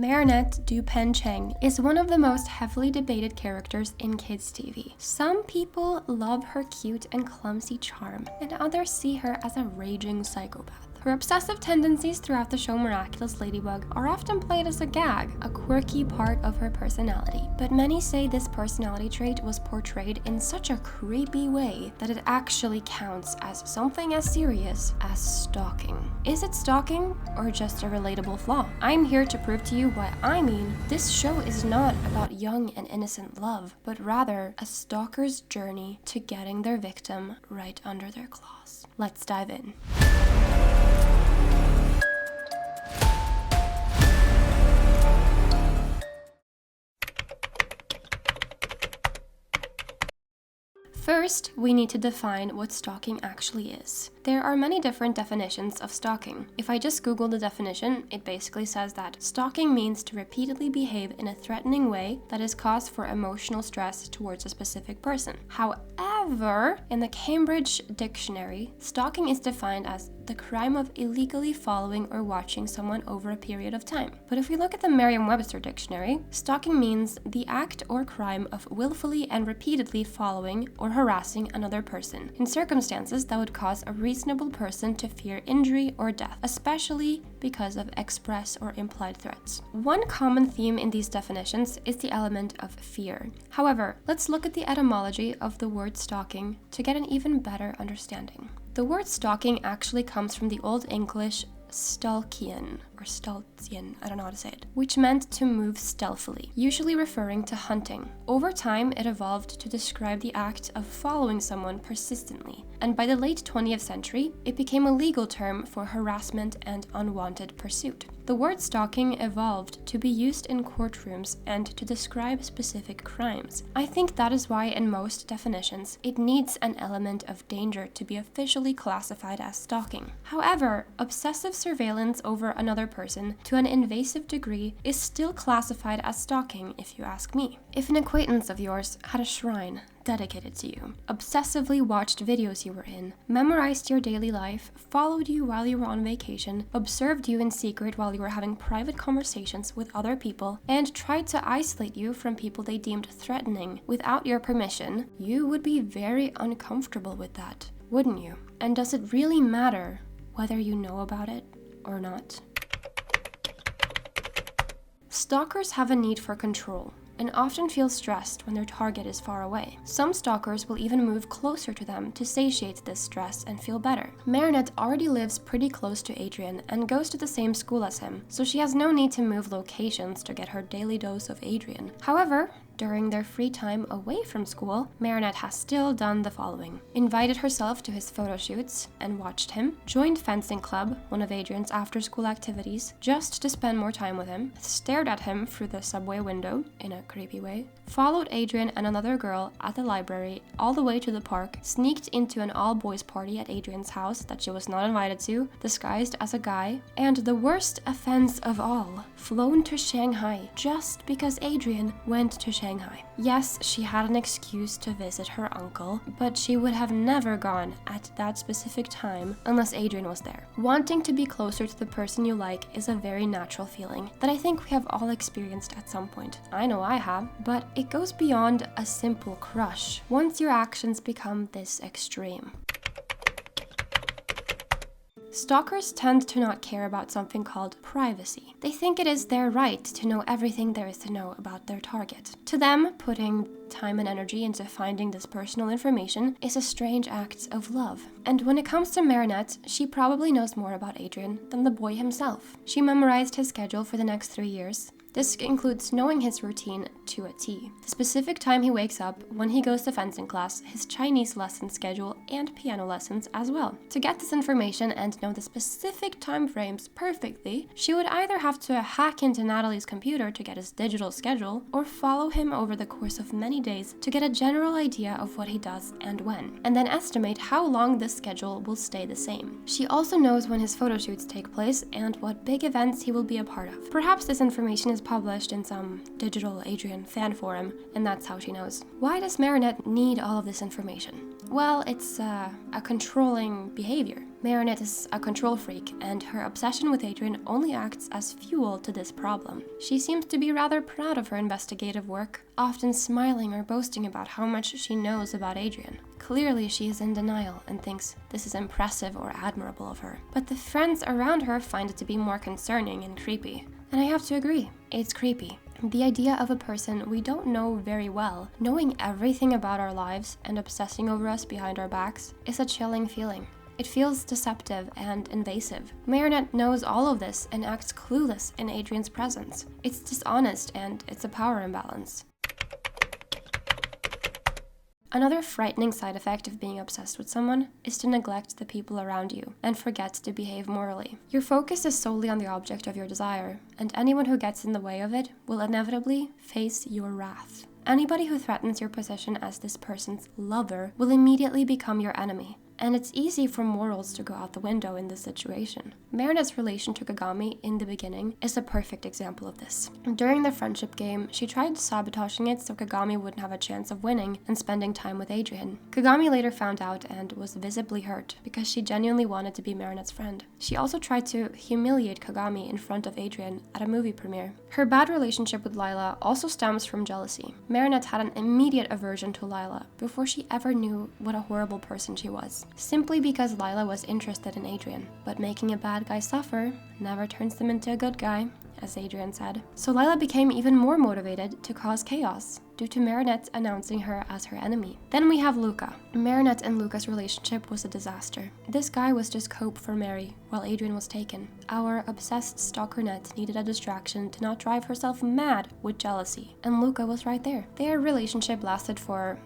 Marinette Dupen-Cheng is one of the most heavily debated characters in kids' TV. Some people love her cute and clumsy charm, and others see her as a raging psychopath. Her obsessive tendencies throughout the show Miraculous Ladybug are often played as a gag, a quirky part of her personality. But many say this personality trait was portrayed in such a creepy way that it actually counts as something as serious as stalking. Is it stalking or just a relatable flaw? I'm here to prove to you what I mean. This show is not about young and innocent love, but rather a stalker's journey to getting their victim right under their claws. Let's dive in. First, we need to define what stalking actually is. There are many different definitions of stalking. If I just Google the definition, it basically says that stalking means to repeatedly behave in a threatening way that is cause for emotional stress towards a specific person. However, in the Cambridge Dictionary, stalking is defined as the crime of illegally following or watching someone over a period of time. But if we look at the Merriam-Webster dictionary, stalking means the act or crime of willfully and repeatedly following or harassing another person in circumstances that would cause a reasonable person to fear injury or death, especially because of express or implied threats. One common theme in these definitions is the element of fear. However, let's look at the etymology of the word stalking to get an even better understanding. The word stalking actually comes from the Old English stalkian, or staltien, I don't know how to say it, which meant to move stealthily, usually referring to hunting. Over time, it evolved to describe the act of following someone persistently, and by the late 20th century, it became a legal term for harassment and unwanted pursuit. The word stalking evolved to be used in courtrooms and to describe specific crimes. I think that is why in most definitions, it needs an element of danger to be officially classified as stalking. However, obsessive surveillance over another person to an invasive degree is still classified as stalking, if you ask me. If an acquaintance of yours had a shrine dedicated to you, obsessively watched videos you were in, memorized your daily life, followed you while you were on vacation, observed you in secret while you were having private conversations with other people, and tried to isolate you from people they deemed threatening without your permission, you would be very uncomfortable with that, wouldn't you? And does it really matter whether you know about it or not? Stalkers have a need for control and often feel stressed when their target is far away. Some stalkers will even move closer to them to satiate this stress and feel better. Marinette already lives pretty close to Adrien and goes to the same school as him, so she has no need to move locations to get her daily dose of Adrien. However, during their free time away from school, Marinette has still done the following: invited herself to his photo shoots and watched him, joined fencing club, one of Adrien's after-school activities, just to spend more time with him, stared at him through the subway window in a creepy way, followed Adrien and another girl at the library all the way to the park, sneaked into an all-boys party at Adrien's house that she was not invited to, disguised as a guy, and the worst offense of all, flown to Shanghai just because Adrien went to Shanghai. Yes, she had an excuse to visit her uncle, but she would have never gone at that specific time unless Adrien was there. Wanting to be closer to the person you like is a very natural feeling that I think we have all experienced at some point. I know I have, but it goes beyond a simple crush once your actions become this extreme. Stalkers tend to not care about something called privacy. They think it is their right to know everything there is to know about their target. To them, putting time and energy into finding this personal information is a strange act of love. And when it comes to Marinette, she probably knows more about Adrien than the boy himself. She memorized his schedule for the next 3 years. This includes knowing his routine to a T. The specific time he wakes up, when he goes to fencing class, his Chinese lesson schedule, and piano lessons as well. To get this information and know the specific time frames perfectly, she would either have to hack into Natalie's computer to get his digital schedule, or follow him over the course of many days to get a general idea of what he does and when, and then estimate how long this schedule will stay the same. She also knows when his photo shoots take place and what big events he will be a part of. Perhaps this information is published in some digital Adrien fan forum, and that's how she knows. Why does Marinette need all of this information? Well, it's a controlling behavior. Marinette is a control freak, and her obsession with Adrien only acts as fuel to this problem. She seems to be rather proud of her investigative work, often smiling or boasting about how much she knows about Adrien. Clearly, she is in denial and thinks this is impressive or admirable of her. But the friends around her find it to be more concerning and creepy. And I have to agree, it's creepy. The idea of a person we don't know very well, knowing everything about our lives and obsessing over us behind our backs, is a chilling feeling. It feels deceptive and invasive. Marinette knows all of this and acts clueless in Adrien's presence. It's dishonest and it's a power imbalance. Another frightening side effect of being obsessed with someone is to neglect the people around you and forget to behave morally. Your focus is solely on the object of your desire, and anyone who gets in the way of it will inevitably face your wrath. Anybody who threatens your position as this person's lover will immediately become your enemy. And it's easy for morals to go out the window in this situation. Marinette's relation to Kagami in the beginning is a perfect example of this. During the friendship game, she tried sabotaging it so Kagami wouldn't have a chance of winning and spending time with Adrien. Kagami later found out and was visibly hurt because she genuinely wanted to be Marinette's friend. She also tried to humiliate Kagami in front of Adrien at a movie premiere. Her bad relationship with Lila also stems from jealousy. Marinette had an immediate aversion to Lila before she ever knew what a horrible person she was. Simply because Lila was interested in Adrien. But making a bad guy suffer never turns them into a good guy, as Adrien said. So Lila became even more motivated to cause chaos, due to Marinette announcing her as her enemy. Then we have Luca. Marinette and Luca's relationship was a disaster. This guy was just cope for Mary, while Adrien was taken. Our obsessed stalkernette needed a distraction to not drive herself mad with jealousy, and Luca was right there. Their relationship lasted for,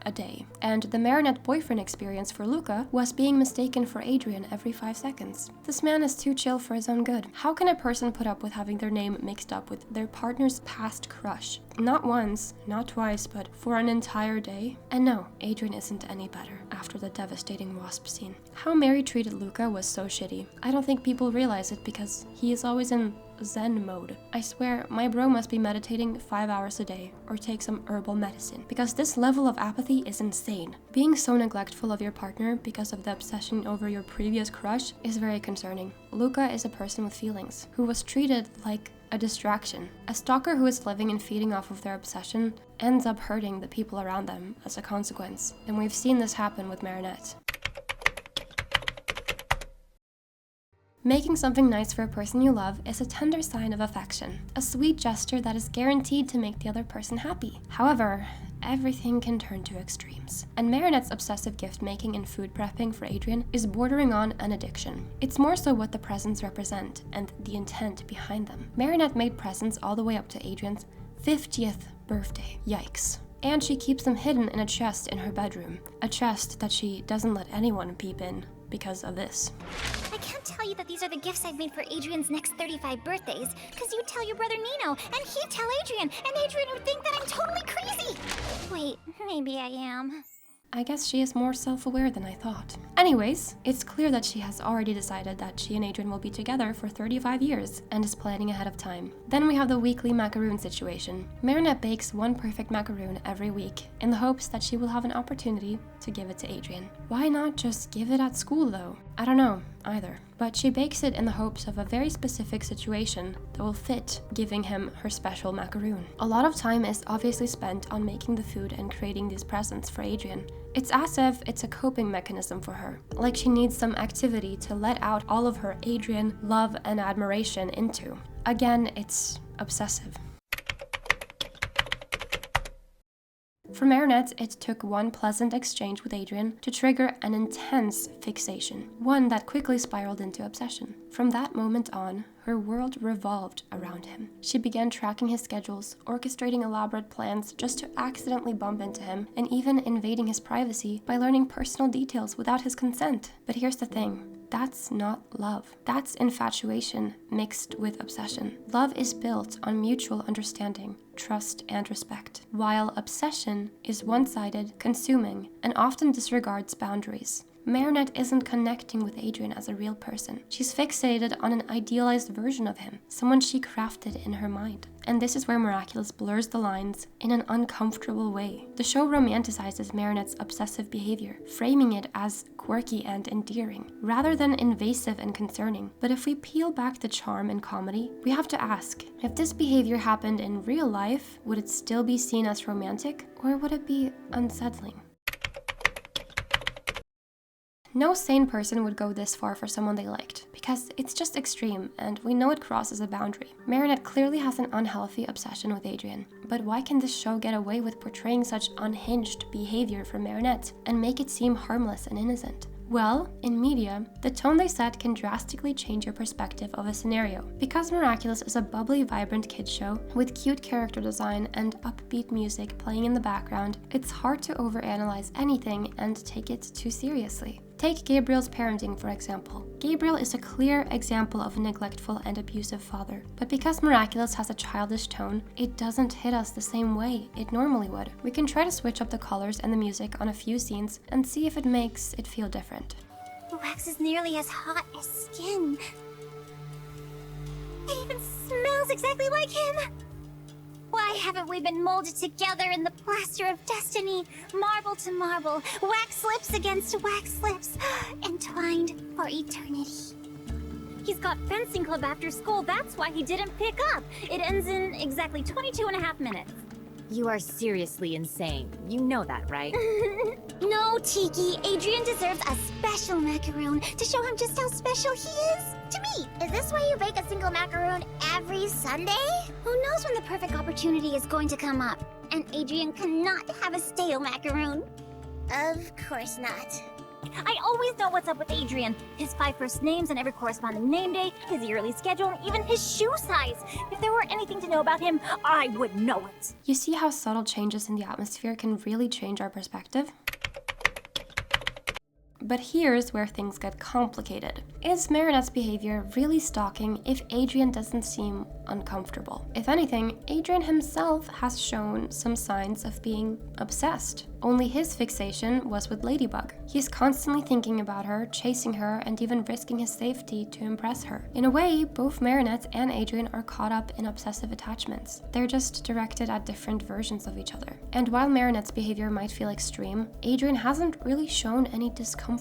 a day. And the Marinette boyfriend experience for Luca was being mistaken for Adrien every 5 seconds. This man is too chill for his own good. How can a person put up with having their name mixed up with their partner's past crush? Not once, not twice, but for an entire day? And no, Adrien isn't any better after the devastating wasp scene. How Mary treated Luca was so shitty. I don't think people realize it because he is always in Zen mode. I swear, my bro must be meditating 5 hours a day or take some herbal medicine, because this level of apathy is insane. Being so neglectful of your partner because of the obsession over your previous crush is very concerning. Luca is a person with feelings who was treated like a distraction. A stalker who is living and feeding off of their obsession ends up hurting the people around them as a consequence, and we've seen this happen with Marinette. Making something nice for a person you love is a tender sign of affection, a sweet gesture that is guaranteed to make the other person happy. However, everything can turn to extremes. And Marinette's obsessive gift-making and food prepping for Adrien is bordering on an addiction. It's more so what the presents represent and the intent behind them. Marinette made presents all the way up to Adrien's 50th birthday. Yikes. And she keeps them hidden in a chest in her bedroom. A chest that she doesn't let anyone peep in because of this. I can't tell you that these are the gifts I've made for Adrien's next 35 birthdays, because you tell your brother Nino, and he'd tell Adrien, and Adrien would think that I'm totally crazy! Wait, maybe I am. I guess she is more self-aware than I thought. Anyways, it's clear that she has already decided that she and Adrien will be together for 35 years and is planning ahead of time. Then we have the weekly macaroon situation. Marinette bakes one perfect macaroon every week in the hopes that she will have an opportunity to give it to Adrien. Why not just give it at school though? I don't know either. But she bakes it in the hopes of a very specific situation that will fit giving him her special macaroon. A lot of time is obviously spent on making the food and creating these presents for Adrien. It's as if it's a coping mechanism for her, like she needs some activity to let out all of her Adrien love and admiration into. Again, it's obsessive. For Marinette, it took one pleasant exchange with Adrien to trigger an intense fixation, one that quickly spiraled into obsession. From that moment on, her world revolved around him. She began tracking his schedules, orchestrating elaborate plans just to accidentally bump into him, and even invading his privacy by learning personal details without his consent. But here's the thing. That's not love. That's infatuation mixed with obsession. Love is built on mutual understanding, trust, and respect, while obsession is one-sided, consuming, and often disregards boundaries. Marinette isn't connecting with Adrien as a real person. She's fixated on an idealized version of him, someone she crafted in her mind. And this is where Miraculous blurs the lines in an uncomfortable way. The show romanticizes Marinette's obsessive behavior, framing it as quirky and endearing, rather than invasive and concerning. But if we peel back the charm and comedy, we have to ask, if this behavior happened in real life, would it still be seen as romantic, or would it be unsettling? No sane person would go this far for someone they liked, because it's just extreme, and we know it crosses a boundary. Marinette clearly has an unhealthy obsession with Adrien, but why can this show get away with portraying such unhinged behavior from Marinette and make it seem harmless and innocent? Well, in media, the tone they set can drastically change your perspective of a scenario. Because Miraculous is a bubbly, vibrant kids show with cute character design and upbeat music playing in the background, it's hard to overanalyze anything and take it too seriously. Take Gabriel's parenting, for example. Gabriel is a clear example of a neglectful and abusive father, but because Miraculous has a childish tone, it doesn't hit us the same way it normally would. We can try to switch up the colors and the music on a few scenes and see if it makes it feel different. Wax is nearly as hot as skin. It even smells exactly like him. Why haven't we been molded together in the plaster of destiny, marble to marble, wax lips against wax lips, entwined for eternity? He's got fencing club after school, that's why he didn't pick up. It ends in exactly 22.5 minutes. You are seriously insane. You know that, right? No, Tiki. Adrien deserves a special macaroon to show him just how special he is to me. Is this why you bake a single macaroon every Sunday? Who knows when the perfect opportunity is going to come up? And Adrien cannot have a stale macaroon. Of course not. I always know what's up with Adrien. His 5 first names and every corresponding name day, his yearly schedule, and even his shoe size. If there were anything to know about him, I would know it. You see how subtle changes in the atmosphere can really change our perspective? But here's where things get complicated. Is Marinette's behavior really stalking if Adrien doesn't seem uncomfortable? If anything, Adrien himself has shown some signs of being obsessed. Only his fixation was with Ladybug. He's constantly thinking about her, chasing her, and even risking his safety to impress her. In a way, both Marinette and Adrien are caught up in obsessive attachments. They're just directed at different versions of each other. And while Marinette's behavior might feel extreme, Adrien hasn't really shown any discomfort.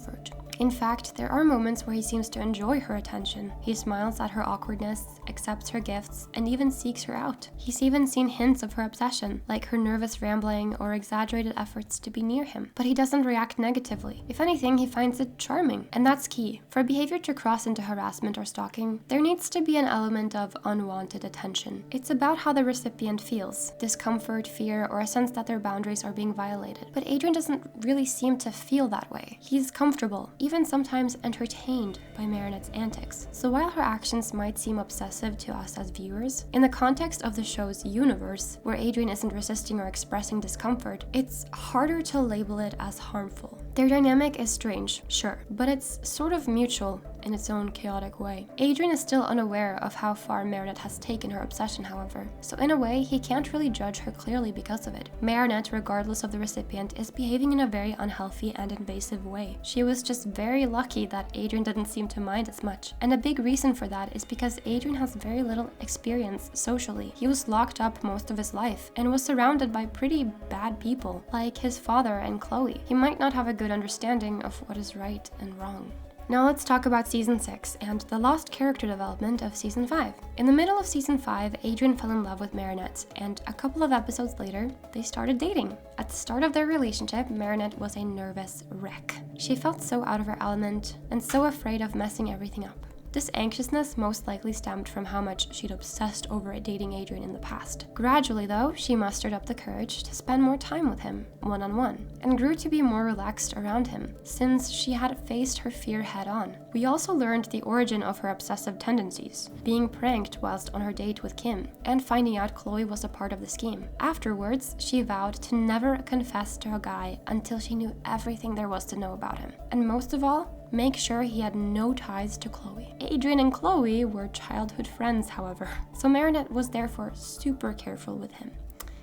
In fact, there are moments where he seems to enjoy her attention. He smiles at her awkwardness, accepts her gifts, and even seeks her out. He's even seen hints of her obsession, like her nervous rambling or exaggerated efforts to be near him. But he doesn't react negatively. If anything, he finds it charming. And that's key. For behavior to cross into harassment or stalking, there needs to be an element of unwanted attention. It's about how the recipient feels, discomfort, fear, or a sense that their boundaries are being violated. But Adrien doesn't really seem to feel that way. He's comfortable, even sometimes entertained by Marinette's antics. So while her actions might seem obsessive to us as viewers, in the context of the show's universe, where Adrien isn't resisting or expressing discomfort, it's harder to label it as harmful. Their dynamic is strange, sure, but it's sort of mutual in its own chaotic way. Adrien is still unaware of how far Marinette has taken her obsession, however, so in a way, he can't really judge her clearly because of it. Marinette, regardless of the recipient, is behaving in a very unhealthy and invasive way. She was just very lucky that Adrien didn't seem to mind as much, and a big reason for that is because Adrien has very little experience socially. He was locked up most of his life, and was surrounded by pretty bad people, like his father and Chloe. He might not have a good understanding of what is right and wrong. Now let's talk about Season 6 and the lost character development of Season 5. In the middle of Season 5, Adrien fell in love with Marinette, and a couple of episodes later, they started dating. At the start of their relationship, Marinette was a nervous wreck. She felt so out of her element, and so afraid of messing everything up. This anxiousness most likely stemmed from how much she'd obsessed over dating Adrien in the past. Gradually, though, she mustered up the courage to spend more time with him, one-on-one, and grew to be more relaxed around him, since she had faced her fear head-on. We also learned the origin of her obsessive tendencies, being pranked whilst on her date with Kim, and finding out Chloe was a part of the scheme. Afterwards, she vowed to never confess to a guy until she knew everything there was to know about him. And most of all, make sure he had no ties to Chloe. Adrien and Chloe were childhood friends, however, so Marinette was therefore super careful with him.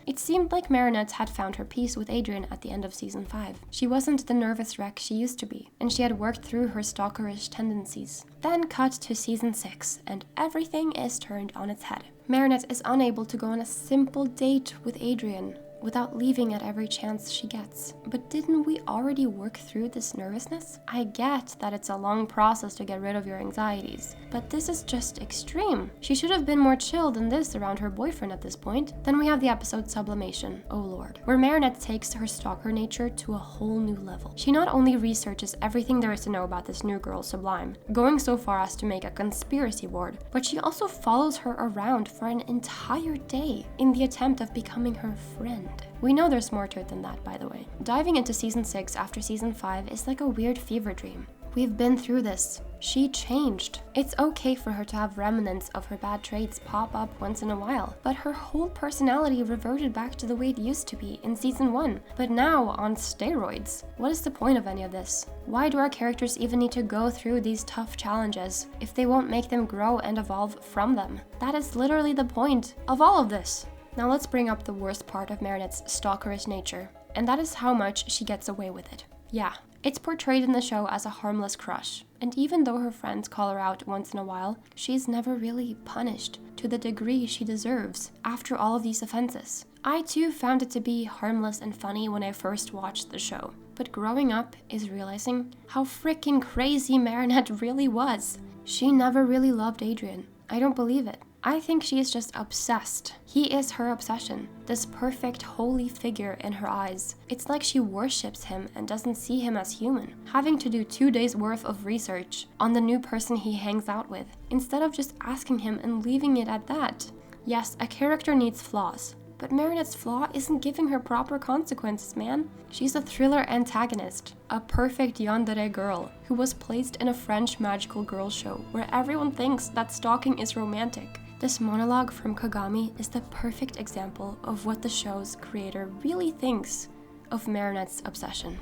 It seemed like Marinette had found her peace with Adrien at the end of season 5. She wasn't the nervous wreck she used to be, and she had worked through her stalkerish tendencies. Then cut to season 6, and everything is turned on its head. Marinette is unable to go on a simple date with Adrien without leaving at every chance she gets. But didn't we already work through this nervousness? I get that it's a long process to get rid of your anxieties, but this is just extreme. She should have been more chill than this around her boyfriend at this point. Then we have the episode Sublimation, oh lord, where Marinette takes her stalker nature to a whole new level. She not only researches everything there is to know about this new girl Sublime, going so far as to make a conspiracy board, but she also follows her around for an entire day in the attempt of becoming her friend. We know there's more to it than that, by the way. Diving into season 6 after season 5 is like a weird fever dream. We've been through this. She changed. It's okay for her to have remnants of her bad traits pop up once in a while, but her whole personality reverted back to the way it used to be in season 1, but now on steroids. What is the point of any of this? Why do our characters even need to go through these tough challenges if they won't make them grow and evolve from them? That is literally the point of all of this. Now let's bring up the worst part of Marinette's stalkerish nature, and that is how much she gets away with it. Yeah, it's portrayed in the show as a harmless crush, and even though her friends call her out once in a while, she's never really punished to the degree she deserves after all of these offenses. I too found it to be harmless and funny when I first watched the show, but growing up is realizing how freaking crazy Marinette really was. She never really loved Adrien. I don't believe it. I think she is just obsessed. He is her obsession, this perfect holy figure in her eyes. It's like she worships him and doesn't see him as human, having to do 2 days worth of research on the new person he hangs out with, instead of just asking him and leaving it at that. Yes, a character needs flaws, but Marinette's flaw isn't giving her proper consequences, man. She's a thriller antagonist, a perfect yandere girl who was placed in a French magical girl show where everyone thinks that stalking is romantic. This monologue from Kagami is the perfect example of what the show's creator really thinks of Marinette's obsession.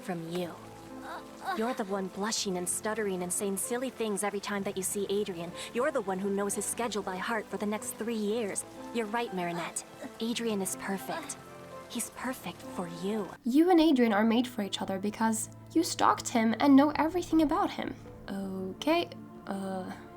From you. You're the one blushing and stuttering and saying silly things every time that you see Adrien. You're the one who knows his schedule by heart for the next 3 years. You're right, Marinette. Adrien is perfect. He's perfect for you. You and Adrien are made for each other because you stalked him and know everything about him. Okay,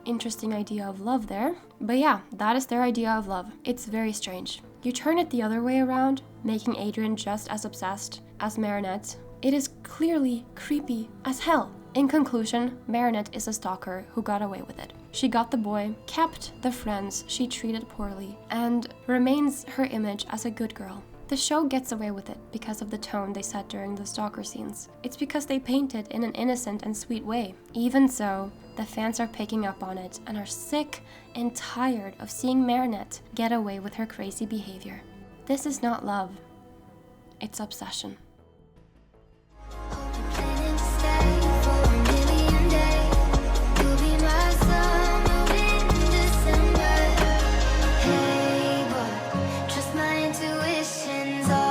interesting idea of love there. But yeah, that is their idea of love. It's very strange. You turn it the other way around, making Adrien just as obsessed as Marinette. It is clearly creepy as hell. In conclusion, Marinette is a stalker who got away with it. She got the boy, kept the friends she treated poorly, and remains her image as a good girl. The show gets away with it because of the tone they set during the stalker scenes. It's because they paint it in an innocent and sweet way. Even so, the fans are picking up on it and are sick and tired of seeing Marinette get away with her crazy behavior. This is not love. It's obsession. Trust my intuitions.